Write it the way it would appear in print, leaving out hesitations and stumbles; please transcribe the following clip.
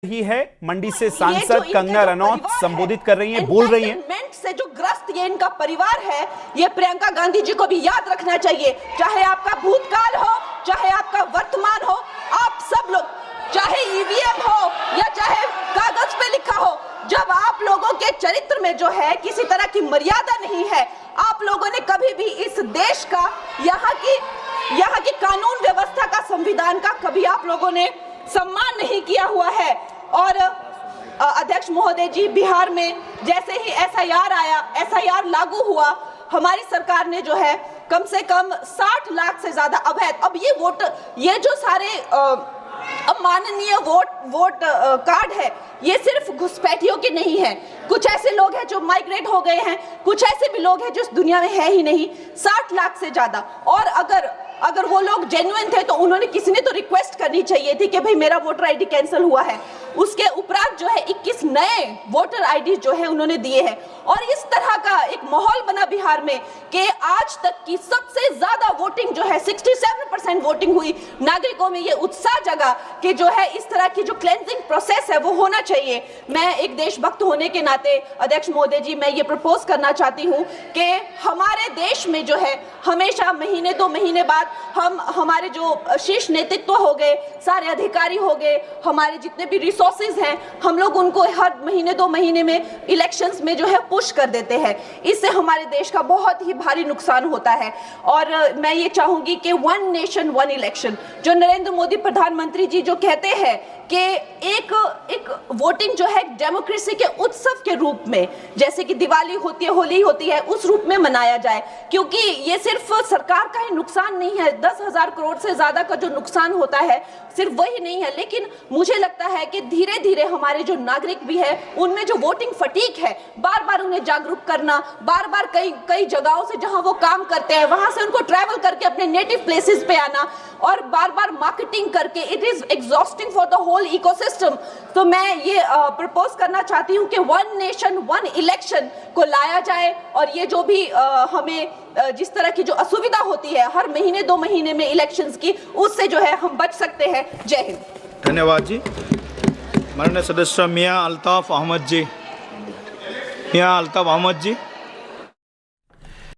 ही है। मंडी से सांसद कंगना रनौत संबोधित कर रही हैं, बोल रही हैं। से जो ग्रस्त ये इनका परिवार है, ये प्रियंका गांधी जी को भी याद रखना चाहिए। चाहे आपका भूतकाल हो, चाहे आपका वर्तमान हो, आप सब लोग, चाहे ईवीएम हो या चाहे कागज पे लिखा हो, जब आप लोगों के चरित्र में जो है किसी तरह की मर्यादा नहीं है, आप लोगों ने कभी भी इस देश का, यहाँ की कानून व्यवस्था का, संविधान का कभी आप लोगों ने सम्मान नहीं किया हुआ है। और अध्यक्ष महोदय जी, बिहार में जैसे ही एसआईआर लागू हुआ, हमारी सरकार ने जो है कम से कम 60 लाख से ज्यादा अवैध, अब ये जो सारे अमाननीय वोट कार्ड है, ये सिर्फ घुसपैठियों के नहीं है। कुछ ऐसे लोग हैं जो माइग्रेट हो गए हैं, कुछ ऐसे भी लोग हैं जो इस दुनिया में है ही नहीं। 60 लाख से ज्यादा। और अगर वो लोग जेन्युइन थे तो उन्होंने, किसी ने तो रिक्वेस्ट करनी चाहिए थी कि भाई मेरा वोटर आईडी कैंसिल हुआ है। उसके उपरांत जो है 21 नए वोटर आईडी जो है उन्होंने दिए हैं। और इस तरह का एक माहौल बना बिहार में कि आज तक की सबसे ज्यादा वोटिंग जो है, 67% वोटिंग हुई। नागरिकों में ये उत्साह जगा कि जो है इस तरह की जो क्लेंजिंग प्रोसेस है वो होना चाहिए। मैं एक देशभक्त होने के नाते अध्यक्ष महोदय जी, मैं ये प्रपोज करना चाहती हूँ कि हमारे देश में जो है हमेशा महीने 2 महीने बाद हमारे जो शीर्ष नेतृत्व हो गए, सारे अधिकारी हो गए, हमारे जितने भी रिसोर्सेज हैं, हम लोग उनको हर महीने 2 महीने में इलेक्शंस में जो है पुश कर देते हैं। इससे हमारे देश का बहुत ही भारी नुकसान होता है। और मैं ये चाहूंगी कि 1 नेशन 1 इलेक्शन, जो नरेंद्र मोदी प्रधानमंत्री जी जो कहते हैं कि एक वोटिंग जो है डेमोक्रेसी के उत्सव के रूप में, जैसे कि दिवाली होती है, होली होती है, उस रूप में मनाया जाए। क्योंकि ये सिर्फ सरकार का ही नुकसान नहीं है, 10,000 करोड़ से ज्यादा का जो नुकसान होता है सिर्फ वही नहीं है, लेकिन मुझे लगता है कि धीरे धीरे हमारे जो नागरिक भी है, उनमें जो वोटिंग फटीक है, बार बार उन्हें जागरूक करना, बार बार कई जगहों से जहां वो काम करते हैं वहां से उनको ट्रैवल करके अपने नेटिव प्लेसेस पे आना और बार बार मार्केटिंग करके, it is exhausting for the whole ecosystem. तो मैं ये प्रपोज करना चाहती हूँ कि 1 नेशन 1 इलेक्शन को लाया जाए। और ये जो भी हमें जिस तरह की जो असुविधा होती है हर महीने 2 महीने में इलेक्शंस की, उससे जो है हम बच सकते हैं। जय हिंद। धन्यवाद जी। माननीय सदस्य मियां अल्ताफ अहमद जी।